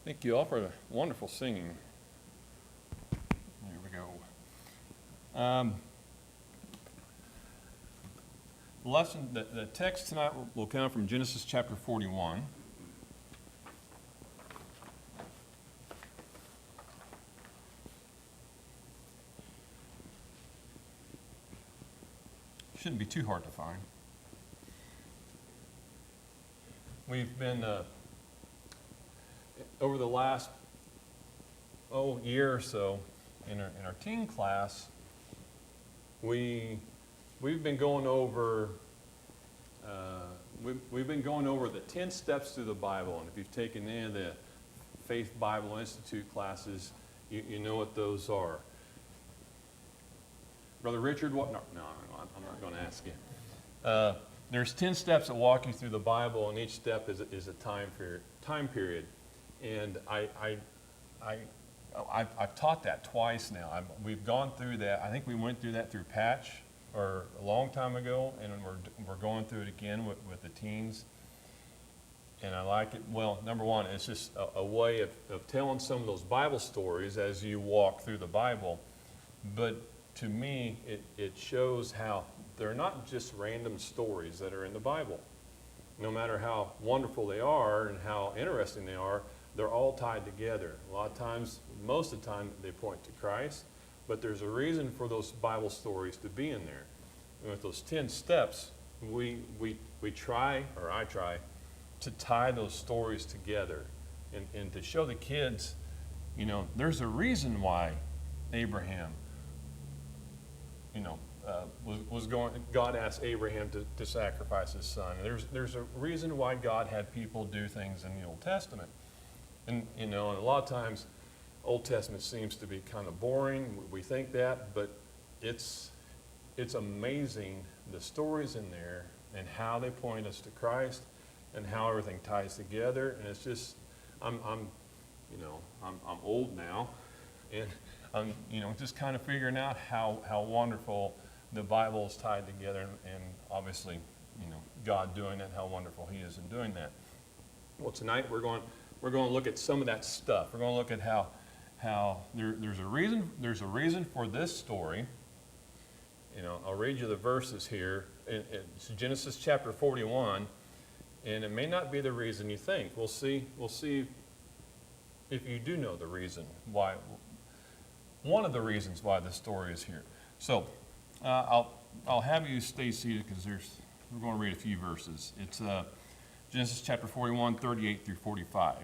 Thank you all for the wonderful singing. There we go. The text tonight will come from Genesis chapter 41. Shouldn't be too hard to find. We've been over the last year or so in our teen class. We've been going over we've been going over the 10 steps through the Bible, and if you've taken any of the Faith Bible Institute classes, you know what those are. Brother Richard, what? No, I'm not going to ask you. There's 10 steps that walk you through the Bible, and each step is a time period. And I've taught that twice now. We've gone through that. I think we went through that through Patch or a long time ago, and we're going through it again with the teens. And I like it. Well, number one, it's just a way of telling some of those Bible stories as you walk through the Bible. But to me, it shows how they're not just random stories that are in the Bible. No matter how wonderful they are and how interesting they are, they're all tied together. A lot of times, most of the time, they point to Christ, but there's a reason for those Bible stories to be in there. And with those 10 steps, I try to tie those stories together and to show the kids, there's a reason why Abraham, God asked Abraham to sacrifice his son. And there's a reason why God had people do things in the Old Testament. And a lot of times, Old Testament seems to be kind of boring. We think that, but it's amazing the stories in there and how they point us to Christ and how everything ties together. And it's just, I'm old now, and I'm just kind of figuring out how wonderful the Bible is tied together, and obviously, God doing it, how wonderful He is in doing that. Well, tonight we're going to look at some of that stuff. We're going to look at how there's a reason for this story. I'll read you the verses here. It's Genesis chapter 41, and it may not be the reason you think. We'll see if you do know the reason why. One of the reasons why this story is here. So I'll have you stay seated because we're going to read a few verses. It's Genesis chapter 41, 38 through 45.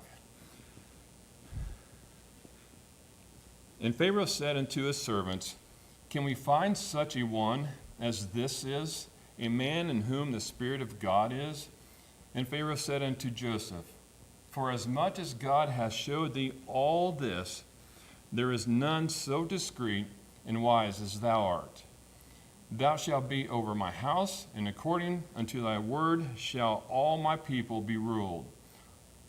And Pharaoh said unto his servants, Can we find such a one as this is, a man in whom the Spirit of God is? And Pharaoh said unto Joseph, For as much as God hath showed thee all this, there is none so discreet and wise as thou art. Thou shalt be over my house, and according unto thy word shall all my people be ruled.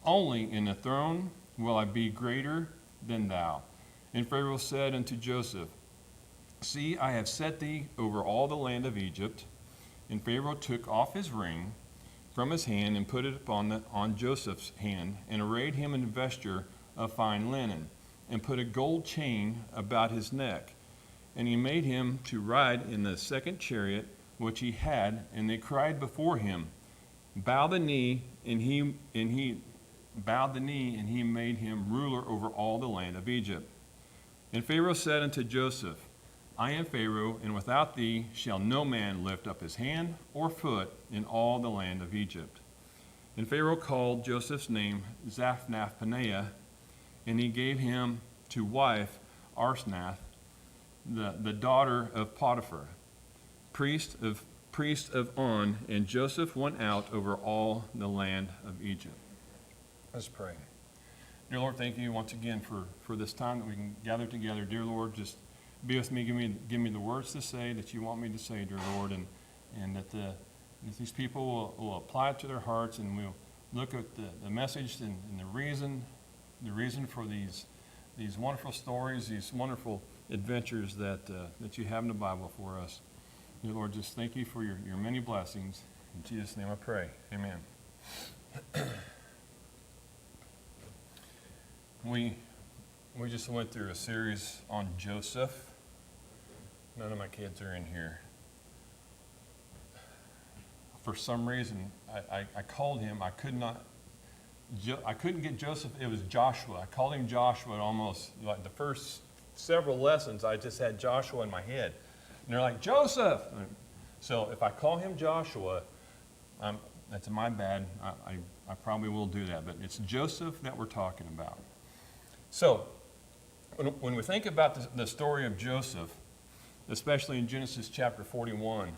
Only in the throne will I be greater than thou. And Pharaoh said unto Joseph, See, I have set thee over all the land of Egypt. And Pharaoh took off his ring from his hand and put it on Joseph's hand, and arrayed him in a vesture of fine linen, and put a gold chain about his neck. And he made him to ride in the second chariot which he had, and they cried before him, Bow the knee, and he bowed the knee, and he made him ruler over all the land of Egypt. And Pharaoh said unto Joseph, I am Pharaoh, and without thee shall no man lift up his hand or foot in all the land of Egypt. And Pharaoh called Joseph's name Zaphnath-Paneah, and he gave him to wife Arsnath, the daughter of Potiphar, priest of On, and Joseph went out over all the land of Egypt. Let's pray. Dear Lord, thank you once again for this time that we can gather together. Dear Lord, just be with me. Give me the words to say that you want me to say, dear Lord, and that these people will apply it to their hearts, and we'll look at the message and the reason for these wonderful stories, these wonderful adventures that you have in the Bible for us. Dear Lord, just thank you for your many blessings. In Jesus' name I pray. Amen. we just went through a series on Joseph. None of my kids are in here. For some reason, I called him. I couldn't get Joseph. It was Joshua. I called him Joshua almost like the first several lessons. I just had Joshua in my head. And they're like, Joseph! So if I call him Joshua, that's my bad. I probably will do that. But it's Joseph that we're talking about. So when we think about the story of Joseph, especially in Genesis chapter 41,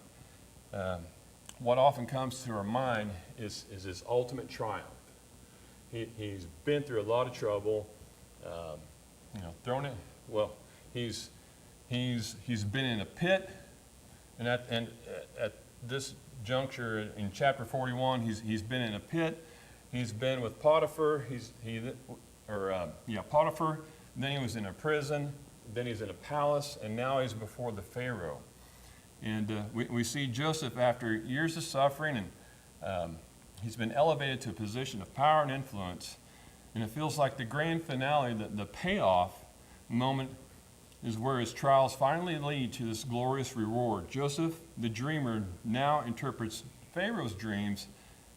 what often comes to our mind is his ultimate triumph. He's been through a lot of trouble, thrown it. Well, he's been in a pit, and at this juncture in chapter 41, he's been in a pit. He's been with Potiphar. Potiphar. Then he was in a prison. Then he's in a palace, and now he's before the Pharaoh. And we see Joseph after years of suffering, and he's been elevated to a position of power and influence. And it feels like the grand finale, the payoff moment, is where his trials finally lead to this glorious reward. Joseph, the dreamer, now interprets Pharaoh's dreams,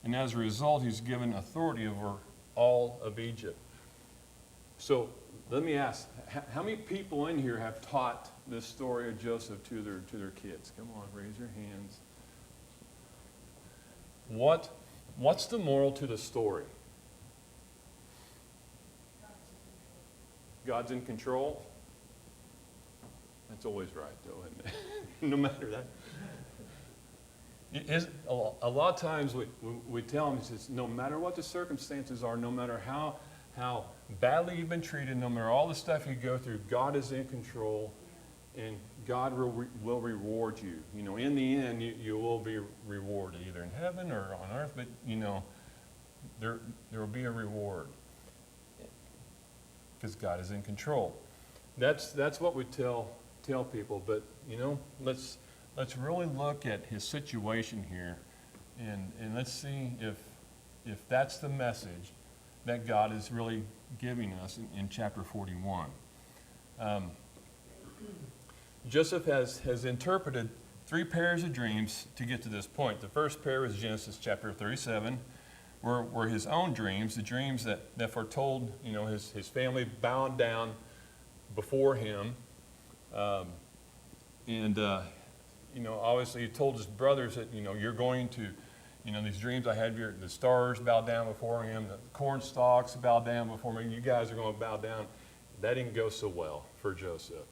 and as a result, he's given authority over all of Egypt. So let me ask, how many people in here have taught this story of Joseph to their kids? Come on, raise your hands. What's the moral to the story? God's in control. That's always right, though, isn't it? No matter that. A lot of times we tell them, no matter what the circumstances are, no matter how badly you've been treated, no matter all the stuff you go through, God is in control, and God will reward you. In the end, you will be rewarded, either in heaven or on earth, but, there will be a reward because God is in control. That's what we tell people, but, let's really look at his situation here, and let's see if that's the message that God is really giving us in chapter 41. Joseph has interpreted 3 pairs of dreams to get to this point. The first pair is Genesis chapter 37, where his own dreams, the dreams that foretold, his family bowed down before him. Obviously he told his brothers that, you're going to, these dreams I had, the stars bowed down before him, the corn stalks bowed down before me, you guys are going to bow down. That didn't go so well for Joseph.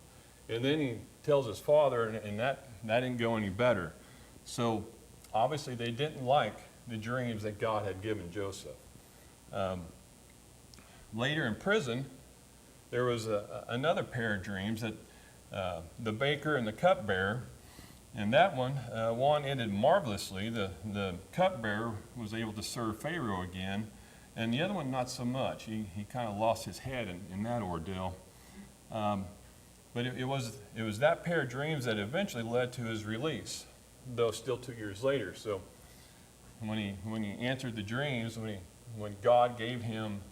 And then he tells his father, and that didn't go any better. So obviously they didn't like the dreams that God had given Joseph. Later in prison, there was another pair of dreams that the baker and the cupbearer, and that one ended marvelously. The cupbearer was able to serve Pharaoh again, and the other one not so much. He kind of lost his head in that ordeal. But it was that pair of dreams that eventually led to his release, though still 2 years later. So when he answered the dreams, when God gave him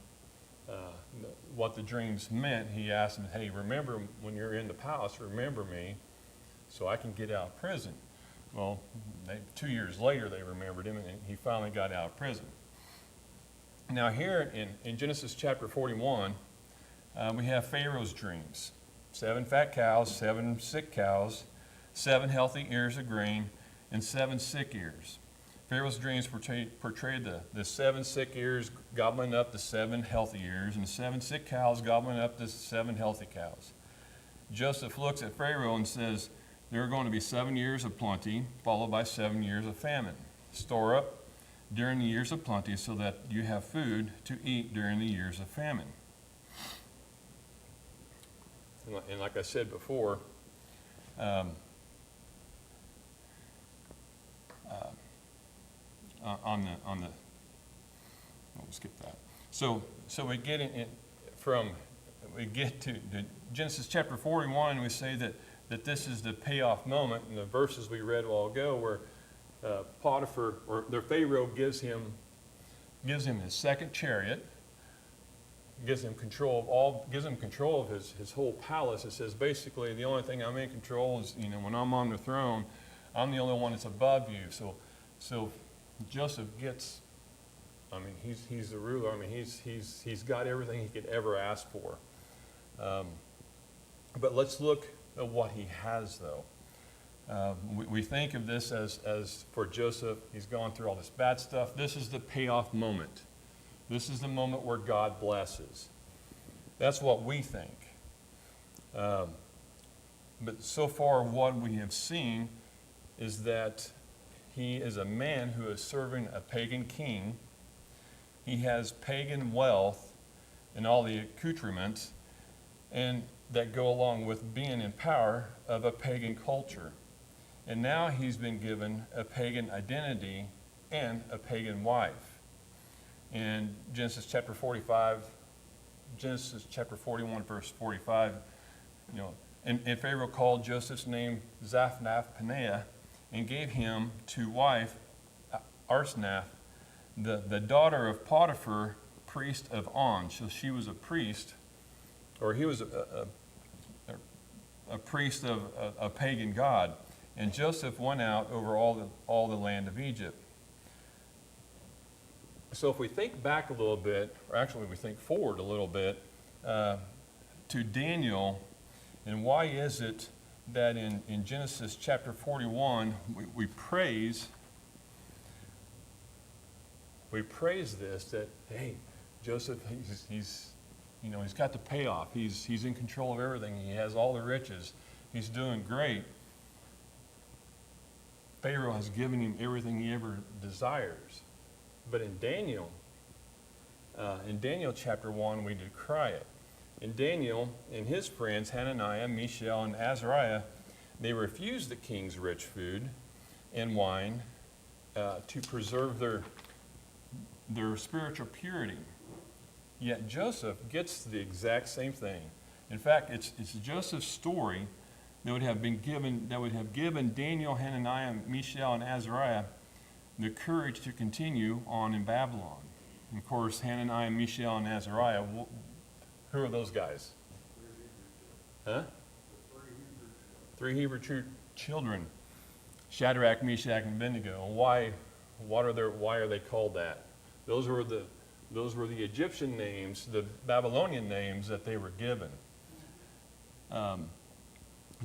what the dreams meant, he asked him, hey, remember when you're in the palace, remember me so I can get out of prison. Well, 2 years later they remembered him, and he finally got out of prison. Now here in Genesis chapter 41, we have Pharaoh's dreams. 7 fat cows, 7 sick cows, 7 healthy ears of grain, and 7 sick ears. Pharaoh's dreams portrayed the 7 sick ears gobbling up the 7 healthy ears, and the 7 sick cows gobbling up the 7 healthy cows. Joseph looks at Pharaoh and says, there are going to be 7 years of plenty, followed by 7 years of famine. Store up during the years of plenty so that you have food to eat during the years of famine. And like I said before, we'll skip that. So we get to Genesis chapter 41, and we say that this is the payoff moment in the verses we read a while ago, where Potiphar, or the Pharaoh, gives him his second chariot, gives him control of his whole palace. It says basically the only thing I'm in control is, when I'm on the throne, I'm the only one that's above you. So Joseph gets, he's the ruler. He's got everything he could ever ask for. But let's look at what he has, though. We think of this as for Joseph, he's gone through all this bad stuff. This is the payoff moment. This is the moment where God blesses. That's what we think. But so far, what we have seen is that he is a man who is serving a pagan king. He has pagan wealth and all the accoutrements and that go along with being in power of a pagan culture. And now he's been given a pagan identity and a pagan wife. In Genesis chapter 41, verse 45, and Pharaoh called Joseph's name Zaphnath-Paneah and gave him to wife Arsnath, the daughter of Potiphar, priest of On. So she was a priest, or he was a priest of a pagan god. And Joseph went out over all the land of Egypt. So if we think back a little bit, or actually we think forward a little bit, to Daniel, and why is it that in Genesis chapter 41 we praise this, that hey, Joseph, he's got the payoff. He's in control of everything. He has all the riches. He's doing great. Pharaoh has given him everything he ever desires. But in Daniel chapter 1, we decry it. In Daniel and his friends, Hananiah, Mishael, and Azariah, they refused the king's rich food and wine to preserve their spiritual purity. Yet Joseph gets the exact same thing. In fact, it's Joseph's story that would have given Daniel, Hananiah, Mishael, and Azariah the courage to continue on in Babylon. And of course, Hananiah, Mishael, and Azariah, who are those guys? Huh? Three Hebrew children, Shadrach, Meshach, and Abednego. Why are they called that? Those were the Egyptian names, the Babylonian names that they were given.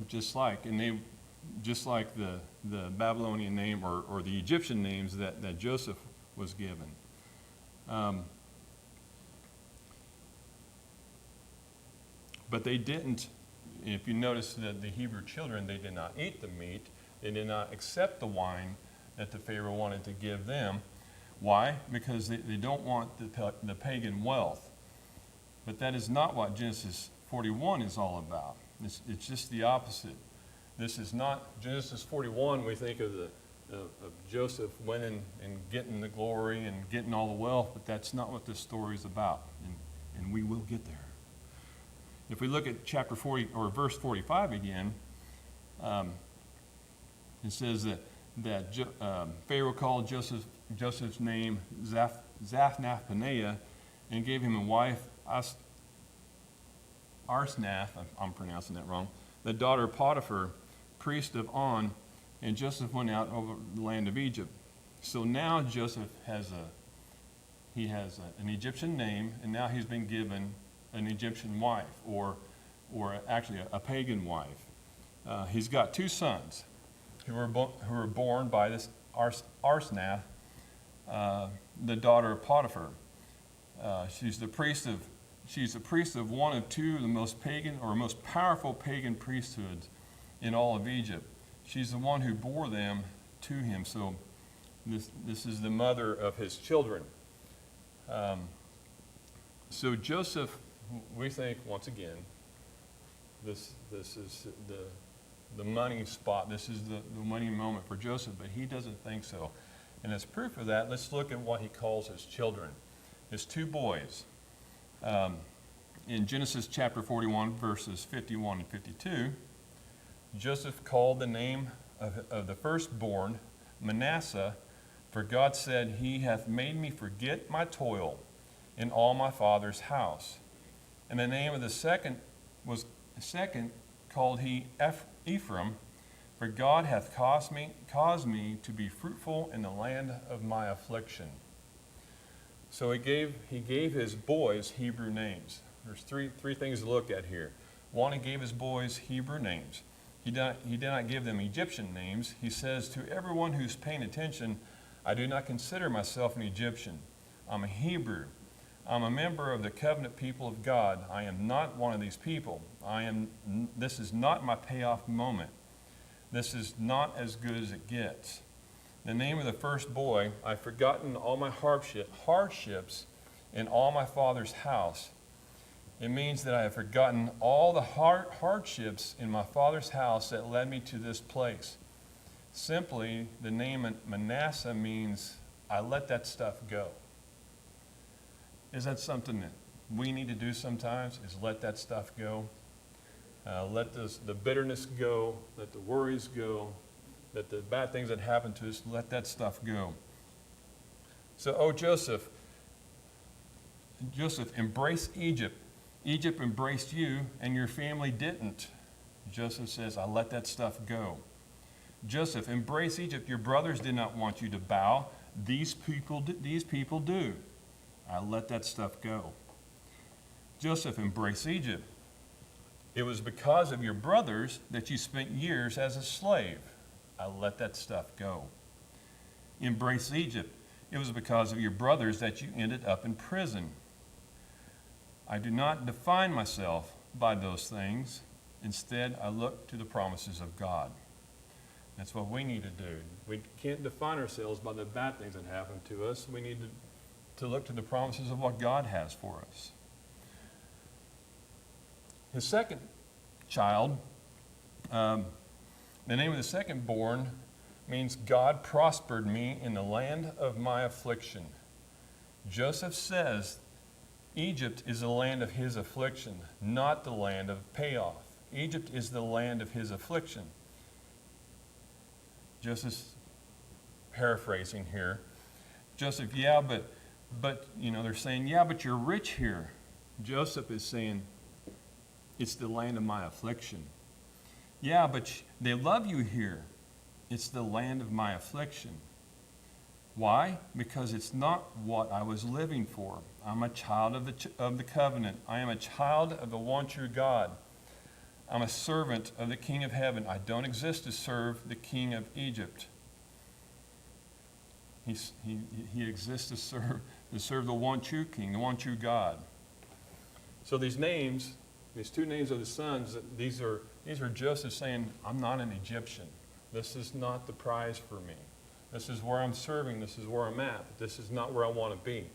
Just like the Babylonian name or the Egyptian names that Joseph was given. But they didn't, if you notice that the Hebrew children, they did not eat the meat. They did not accept the wine that the Pharaoh wanted to give them. Why? Because they don't want the pagan wealth. But that is not what Genesis 41 is all about. It's just the opposite. This is not Genesis 41. We think of Joseph winning and getting the glory and getting all the wealth, but that's not what this story is about. And we will get there. If we look at chapter 40 or verse 45 again, it says that Pharaoh called Joseph's name Zaphnath-Paneah and gave him a wife, Arsnath, I'm pronouncing that wrong, the daughter of Potiphar, priest of On, and Joseph went out over the land of Egypt. So now Joseph has an Egyptian name, and now he's been given an Egyptian wife, or actually a pagan wife. He's got two sons who were born by this Arsnath, the daughter of Potiphar. She's the priest of one of two of the most powerful pagan priesthoods in all of Egypt. She's the one who bore them to him. So this is the mother of his children. So Joseph, we think once again, this is the money spot. This is the money moment for Joseph, but he doesn't think so. And as proof of that, let's look at what he calls his children, his two boys. In Genesis chapter 41, verses 51 and 52, Joseph called the name of the firstborn Manasseh, for God said, "He hath made me forget my toil in all my father's house, And the name of the second called he Ephraim, for God hath caused me to be fruitful in the land of my affliction. So he gave his boys Hebrew names. There's three things to look at here. One, he gave his boys Hebrew names. He did not give them Egyptian names. He says to everyone who's paying attention, I do not consider myself an Egyptian. I'm a Hebrew. I'm a member of the covenant people of God. I am not one of these people. This is not my payoff moment. This is not as good as it gets. The name of the first boy, I've forgotten all my hardships in all my father's house. It means that I have forgotten all the hardships in my father's house that led me to this place. Simply, the name Manasseh means I let that stuff go. Is that something that we need to do sometimes, is let that stuff go? Let the bitterness go, let the worries go, let the bad things that happen to us, let that stuff go. So, Joseph, embrace Egypt. Egypt embraced you, and your family didn't. Joseph says, I let that stuff go. Joseph, embrace Egypt. Your brothers did not want you to bow. These people do. I let that stuff go. Joseph, embrace Egypt. It was because of your brothers that you spent years as a slave. I let that stuff go. Embrace Egypt. It was because of your brothers that you ended up in prison. I do not define myself by those things. Instead, I look to the promises of God. That's what we need to do. We can't define ourselves by the bad things that happen to us. We need to look to the promises of what God has for us. His second child, the name of the second born means God prospered me in the land of my affliction. Joseph says Egypt is the land of his affliction, not the land of payoff. Egypt is the land of his affliction. Joseph's paraphrasing here. Joseph, but they're saying, but you're rich here. Joseph is saying, it's the land of my affliction. But they love you here. It's the land of my affliction. Why? Because it's not what I was living for. I'm a child of the covenant. I am a child of the one true God. I'm a servant of the King of heaven. I don't exist to serve the king of Egypt. He exists to serve the one true King, the one true God. So these two names of the sons, these are Joseph saying, I'm not an Egyptian. This is not the prize for me. This is where I'm serving. This is where I'm at. But this is not where I want to be.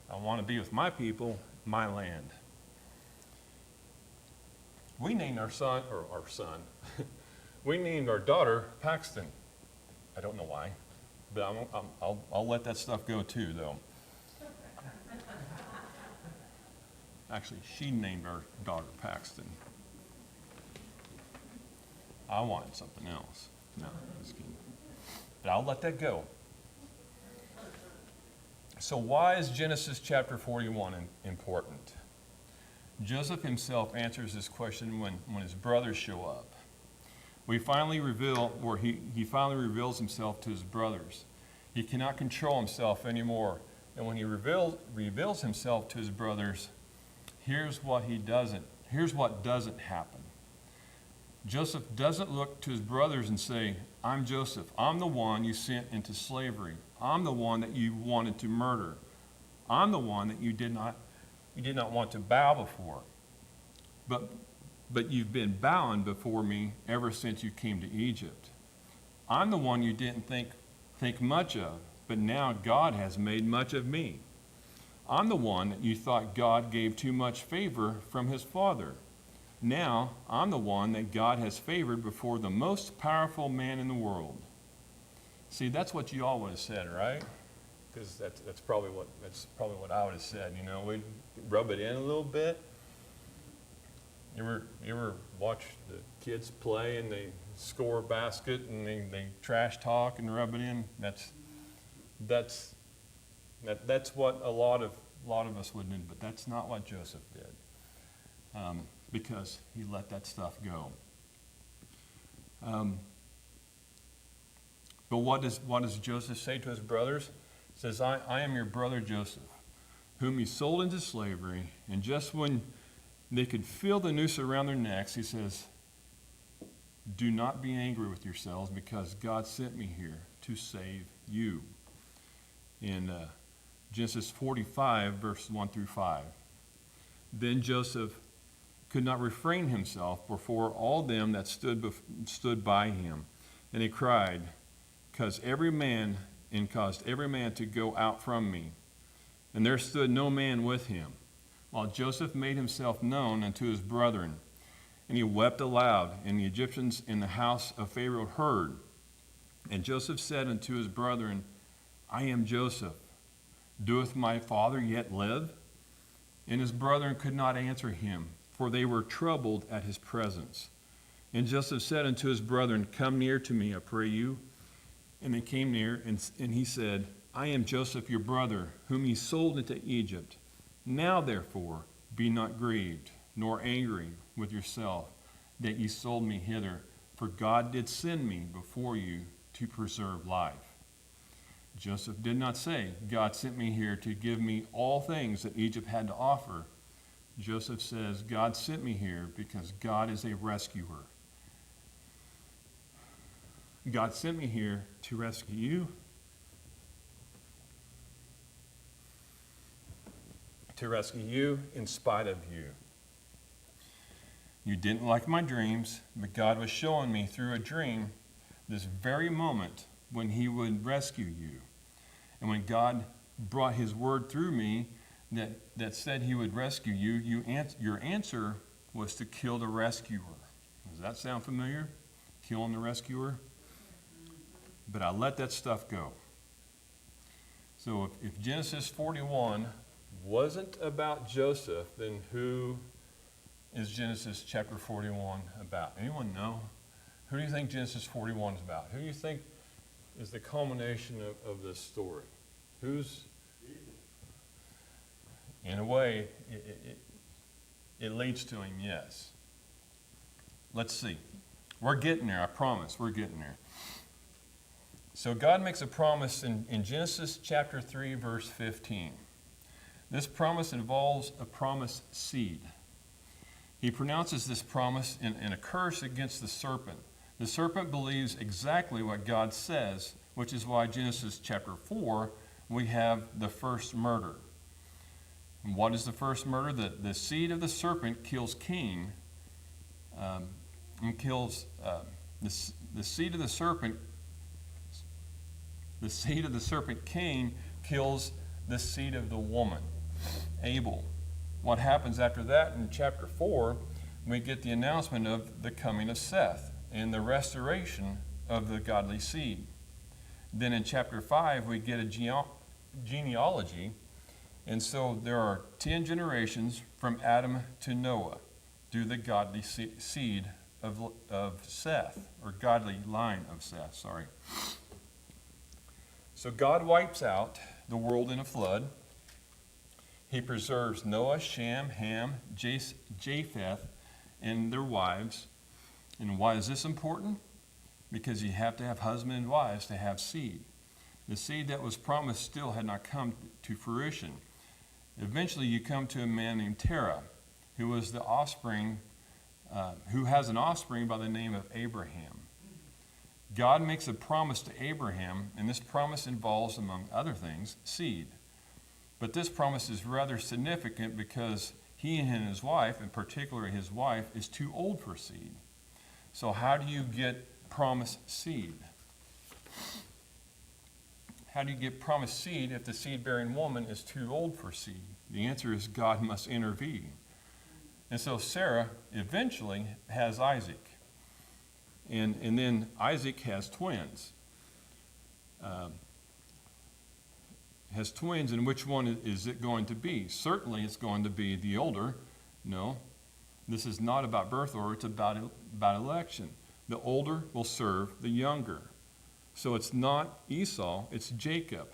I want to be with my people, my land. We named our son, we named our daughter Paxton. I don't know why, but I'll let that stuff go too, though. Actually, she named our daughter Paxton. I wanted something else. No, just kidding. But I'll let that go. So why is Genesis chapter 41 important? Joseph himself answers this question when his brothers show up. He finally reveals himself to his brothers. He cannot control himself anymore. And when he reveals himself to his brothers, here's what doesn't happen. Joseph doesn't look to his brothers and say, I'm Joseph. I'm the one you sent into slavery. I'm the one that you wanted to murder. I'm the one that you did not want to bow before. But you've been bowing before me ever since you came to Egypt. I'm the one you didn't think much of, but now God has made much of me. I'm the one that you thought God gave too much favor from his father. Now, I'm the one that God has favored before the most powerful man in the world. See, that's what you all would have said, right? Because that's probably what I would have said. We'd rub it in a little bit. You ever watch the kids play and they score a basket and they trash talk and rub it in? That's what a lot of us would do, but that's not what Joseph did. because he let that stuff go. But what does Joseph say to his brothers? He says, I am your brother Joseph, whom he sold into slavery. And just when they could feel the noose around their necks, he says, do not be angry with yourselves, because God sent me here to save you. In Genesis 45, verse 1 through 5. Then Joseph could not refrain himself before all them that stood by him. And he cried, caused every man to go out from me. And there stood no man with him, while Joseph made himself known unto his brethren. And he wept aloud, and the Egyptians in the house of Pharaoh heard. And Joseph said unto his brethren, I am Joseph. Doeth my father yet live? And his brethren could not answer him, for they were troubled at his presence. And Joseph said unto his brethren, come near to me, I pray you. And they came near, and he said, I am Joseph your brother, whom ye sold into Egypt. Now therefore be not grieved, nor angry with yourself, that ye sold me hither, for God did send me before you to preserve life. Joseph did not say, God sent me here to give me all things that Egypt had to offer. Joseph says, God sent me here because God is a rescuer. God sent me here to rescue you, in spite of you. You didn't like my dreams, but God was showing me through a dream this very moment when he would rescue you. And when God brought his word through me that said he would rescue you, your answer was to kill the rescuer. Does that sound familiar? Killing the rescuer? But I let that stuff go. So if Genesis 41 wasn't about Joseph, then who is Genesis chapter 41 about? Anyone know? Who do you think Genesis 41 is about? Who do you think is the culmination of this story? Who's, in a way, it leads to him, yes. Let's see. We're getting there, I promise. We're getting there. So God makes a promise in Genesis chapter 3, verse 15. This promise involves a promised seed. He pronounces this promise in a curse against the serpent. The serpent believes exactly what God says, which is why Genesis chapter 4, we have the first murder. And what is the first murder? The seed of the serpent kills Cain, and kills the seed of the serpent. The seed of the serpent, Cain, kills the seed of the woman, Abel. What happens after that in chapter 4, we get the announcement of the coming of Seth and the restoration of the godly seed. Then in chapter 5, we get a genealogy. And so there are 10 generations from Adam to Noah through the godly seed of Seth, or godly line of Seth, sorry. So God wipes out the world in a flood. He preserves Noah, Shem, Ham, Japheth, and their wives. And why is this important? Because you have to have husband and wives to have seed. The seed that was promised still had not come to fruition. Eventually you come to a man named Terah, who was the offspring, who has an offspring by the name of Abraham. God makes a promise to Abraham, and this promise involves, among other things, seed. But this promise is rather significant because he and his wife, in particular his wife, is too old for seed. So how do you get promised seed? How do you get promised seed if the seed-bearing woman is too old for seed? The answer is God must intervene. And so Sarah eventually has Isaac. And then Isaac has twins. And which one is it going to be? Certainly it's going to be the older. No, this is not about birth order, it's about election. The older will serve the younger. So it's not Esau, it's Jacob.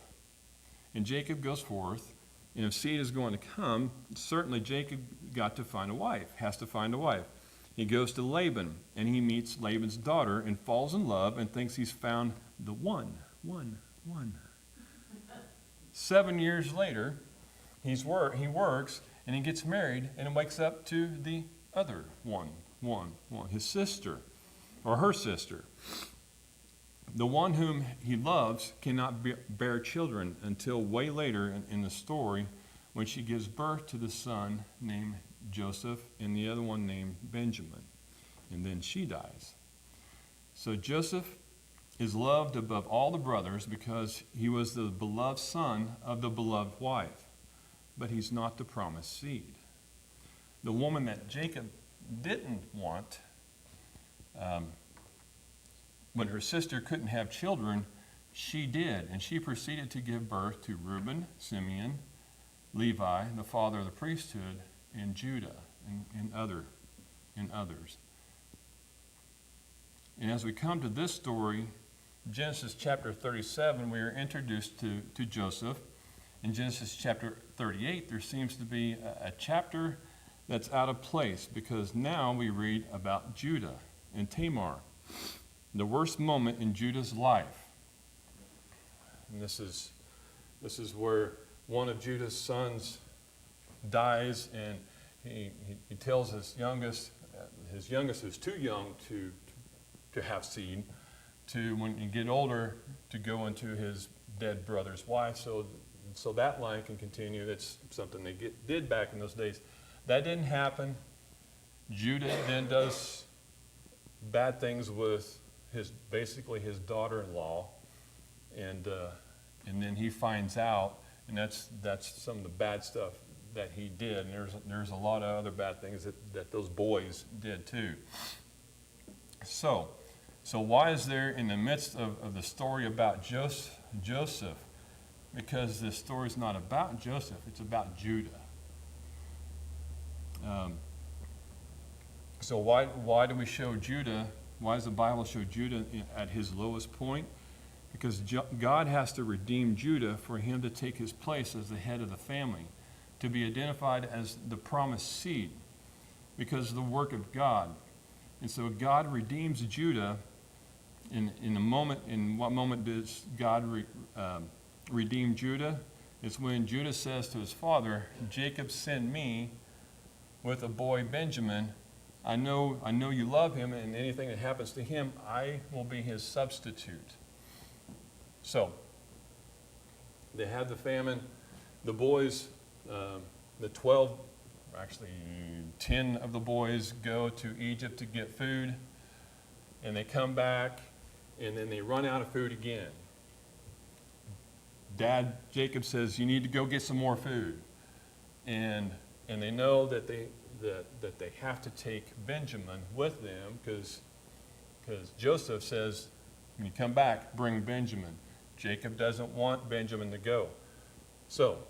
And Jacob goes forth, and if seed is going to come, certainly Jacob got to find a wife, has to find a wife. He goes to Laban, and he meets Laban's daughter and falls in love and thinks he's found the one. 7 years later, he works, and he gets married and wakes up to the other one, his sister, or her sister. The one whom he loves cannot bear children until way later in the story when she gives birth to the son named Joseph and the other one named Benjamin. And then she dies. So Joseph is loved above all the brothers because he was the beloved son of the beloved wife. But he's not the promised seed. The woman that Jacob didn't want, when her sister couldn't have children, she did. And she proceeded to give birth to Reuben, Simeon, Levi, the father of the priesthood, and Judah, and others. And as we come to this story, Genesis chapter 37, we are introduced to Joseph. In Genesis chapter 38, there seems to be a chapter that's out of place because now we read about Judah and Tamar, the worst moment in Judah's life. And this is where one of Judah's sons dies, and he tells his youngest who's too young to have seed, to when you get older to go into his dead brother's wife, so that line can continue. That's something they did back in those days. That didn't happen. Judah then does bad things with his daughter-in-law, and then he finds out, and that's some of the bad stuff that he did. And there's a lot of other bad things that those boys did too. So why is there in the midst of the story about Joseph? Because this story is not about Joseph, it's about Judah. So why do we show Judah? Why does the Bible show Judah at his lowest point? Because God has to redeem Judah for him to take his place as the head of the family, to be identified as the promised seed, because of the work of God. And so God redeems Judah in a moment. In what moment does God redeem Judah? It's when Judah says to his father, "Jacob sent me with a boy Benjamin. I know you love him, and anything that happens to him, I will be his substitute." So they had the famine. The boys, the 12, actually 10 of the boys go to Egypt to get food, and they come back, and then they run out of food again. Dad, Jacob, says, "You need to go get some more food." And they know that they have to take Benjamin with them because Joseph says, "When you come back, bring Benjamin." Jacob doesn't want Benjamin to go. So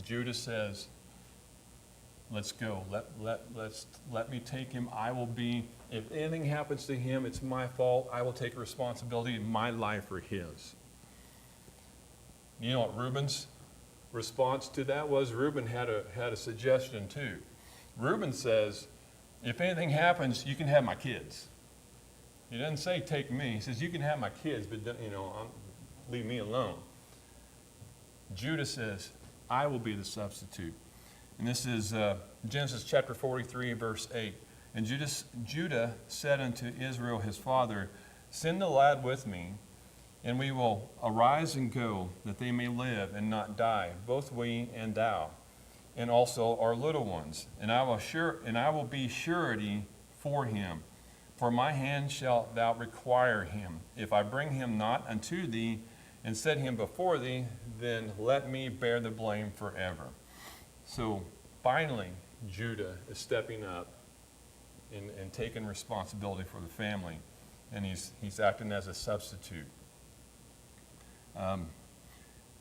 Judah says, "Let's go. Let me take him. I will be, if anything happens to him, it's my fault. I will take responsibility in my life for his." You know what Reuben's response to that was? Reuben had a suggestion too. Reuben says, "If anything happens, you can have my kids." He doesn't say take me. He says you can have my kids, but leave me alone. Judah says, "I will be the substitute." And this is Genesis chapter 43, verse 8. And Judah said unto Israel his father, "Send the lad with me, and we will arise and go, that they may live and not die, both we and thou, and also our little ones. And I will be surety for him. For my hand shalt thou require him. If I bring him not unto thee, and set him before thee, then let me bear the blame forever." So finally, Judah is stepping up and taking responsibility for the family, and he's acting as a substitute.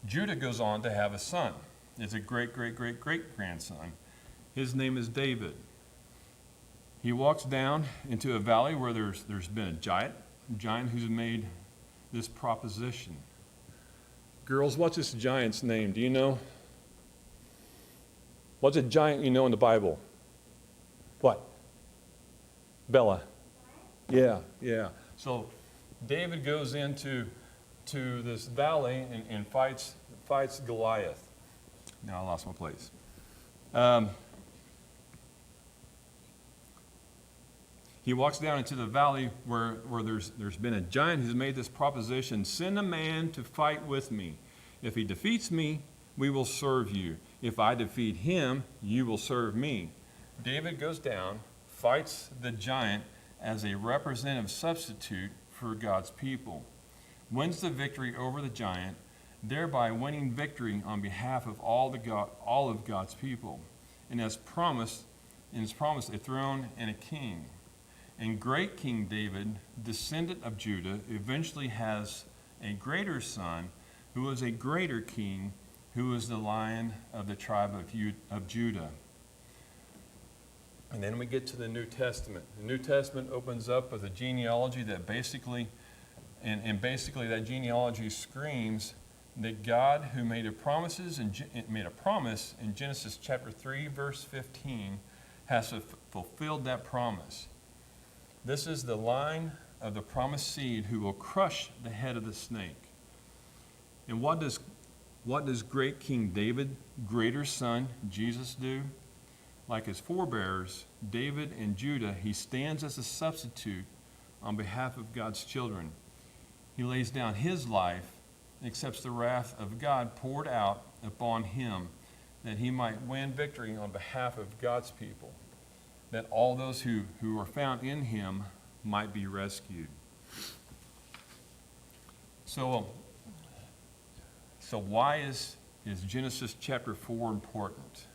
Judah goes on to have a son. It's a great-great-great-great-grandson. His name is David. He walks down into a valley where there's been a giant who's made this proposition. Girls, what's this giant's name? Do you know? What's a giant you know in the Bible? What? Bella. Yeah. So David goes into this valley and fights Goliath. Now I lost my place. He walks down into the valley where there's been a giant who's made this proposition: send a man to fight with me. If he defeats me, we will serve you. If I defeat him, you will serve me. David goes down, fights the giant as a representative substitute for God's people, wins the victory over the giant, thereby winning victory on behalf of all of God's people, and is promised a throne and a king. And great King David, descendant of Judah, eventually has a greater son who is a greater king, who is the Lion of the tribe of Judah. And then we get to the New Testament. The New Testament opens up with a genealogy that basically that genealogy screams that God, who made a promise in Genesis chapter 3, verse 15, has fulfilled that promise. This is the line of the promised seed who will crush the head of the snake. And what does great King David, greater son, Jesus, do? Like his forebears, David and Judah, he stands as a substitute on behalf of God's children. He lays down his life and accepts the wrath of God poured out upon him, that he might win victory on behalf of God's people, that all those who are found in him might be rescued. So why is Genesis chapter 4 important?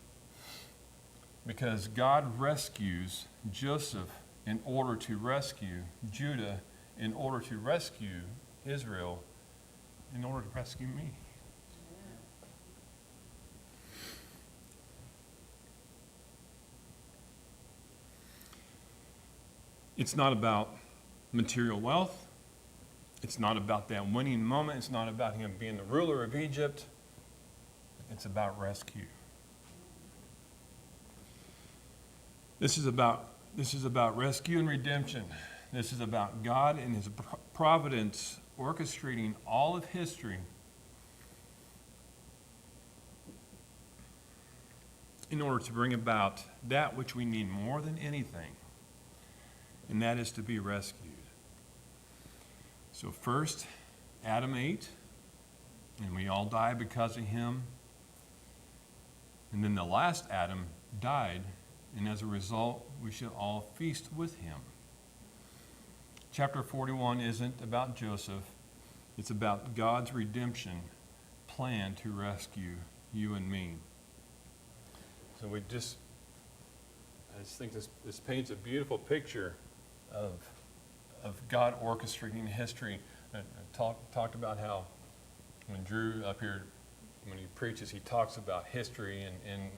Because God rescues Joseph in order to rescue Judah, in order to rescue Israel, in order to rescue me. It's not about material wealth. It's not about that winning moment. It's not about him being the ruler of Egypt. It's about rescue. This is about rescue and redemption. This is about God and his providence orchestrating all of history in order to bring about that which we need more than anything, and that is to be rescued. So first, Adam ate, and we all die because of him. And then the last Adam died, and as a result, we should all feast with him. Chapter 41 isn't about Joseph. It's about God's redemption plan to rescue you and me. So I just think this paints a beautiful picture of God orchestrating history. I talked about how when Drew up here, when he preaches, he talks about history, and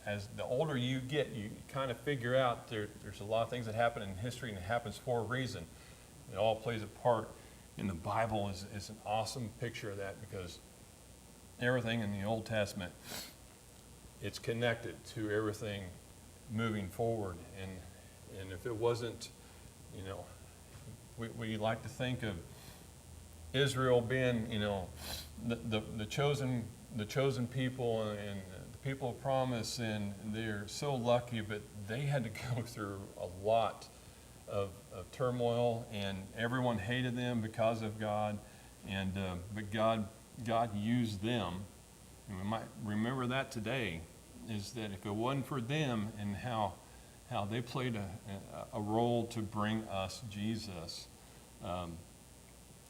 as the older you get, you kind of figure out there's a lot of things that happen in history, and it happens for a reason. It all plays a part, and the Bible is an awesome picture of that, because everything in the Old Testament, it's connected to everything moving forward. And if it wasn't, we like to think of Israel being, the chosen people and the people of promise, and they're so lucky, but they had to go through a lot of turmoil, and everyone hated them because of God, but God used them, and we might remember that today, is that if it wasn't for them and how they played a role to bring us Jesus,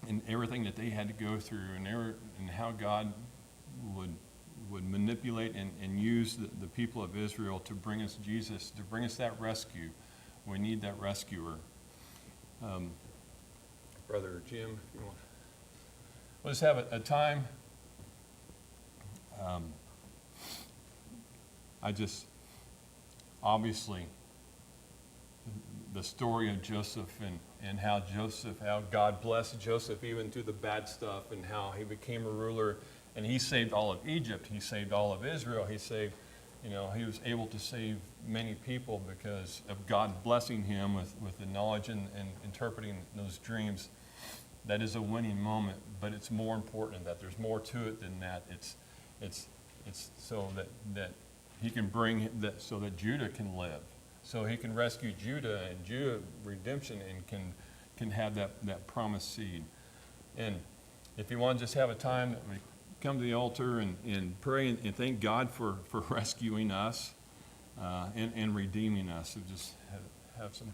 and everything that they had to go through, and how God would manipulate and use the people of Israel to bring us Jesus, to bring us that rescue. We need that rescuer. Brother Jim, if you want. Let's have a time. Obviously, the story of Joseph and how God blessed Joseph even through the bad stuff, and how he became a ruler, and he saved all of Egypt. He saved all of Israel. He saved he was able to save many people because of God blessing him with the knowledge and interpreting those dreams. That is a winning moment, but it's more important that there's more to it than that. It's so that he can bring that, so that Judah can live, so he can rescue Judah and Judah redemption, and can have that promised seed. And if you want to just have a time that we come to the altar and pray and thank God for rescuing us and redeeming us, so just have some